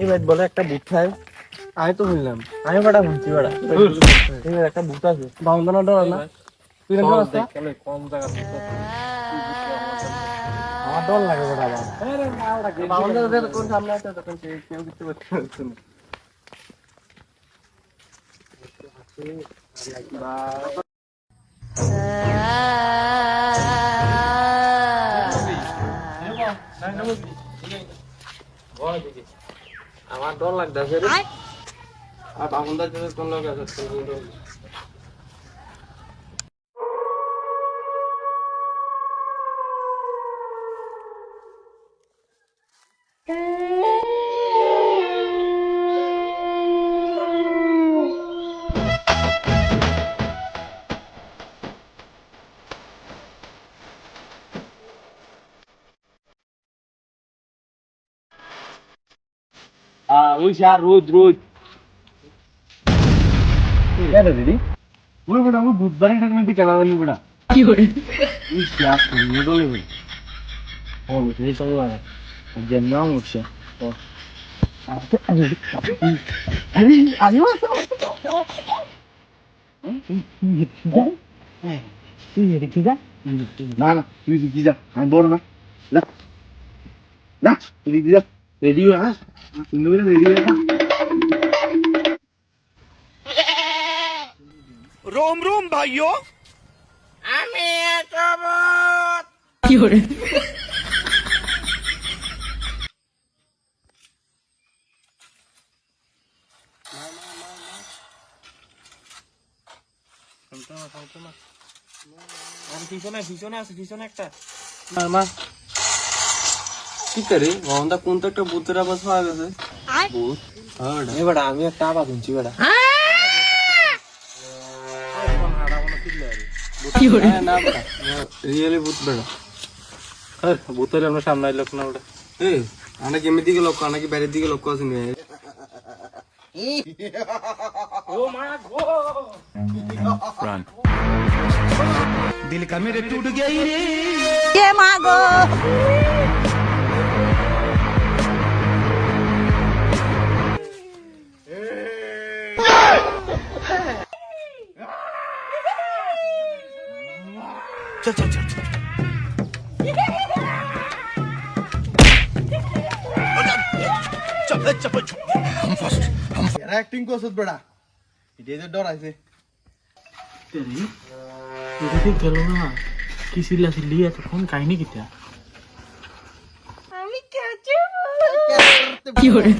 এবার বলে একটা বুট খায়, আমি তো বললাম আমি বড়া শুনছি বড়া এবার একটা বুট আছে বাউন্দানা ডর না তুই না রাস্তা কম জায়গা আমার ডর লাগে বড়া বাউন্দানা কোন সামনে আছে তখন কেউ কিছু করতে পারছে না। আমার ডর লাগতেছে রে আর বাবুদার জন্য কোন লোক আছে ওই স্যার রোজ রোজ কেন দিদি ওই বড় আমি বুধবারই ঠাকুর কেনা জানি বড় কি করে ওই স্যার শুনে ডলে বল ও বুঝলি তো বড় জন্য উঠছে ও আরে আরে তুই এদিকে যা না না তুই এদিকে যা আমি বড় না না না এদিকে যা রেডি হয়ে আস তুমি রেডি হয়ে रोम रोम भाइयों কি করে কি করে গন্ধা কোন তো একটা ভূতের আওয়াজ পাওয়া গেছে ভূত হ্যাঁ এবারে আমি একটা আওয়াজ শুনছি বেটা কি করে না বেটা রিয়েলি ভূত বেটা আরে ভূতের আমরা সামনে আইলো না বেটা এই আনা কি এমনি দিকে লোক আনা কি বাইরের দিকে লোক আছে নি ও মা গো दिल का मेरे टूट गई रे এ মাগো चल चल चल चल चल चल हम फर्स्ट हम এরা অ্যাক্টিং করছত বেটা এটা যে ডর আছে তেরি এদিকে গেল না কি সিল্লা সিল্লি এতক্ষণ কাহিনী কিটা কি করে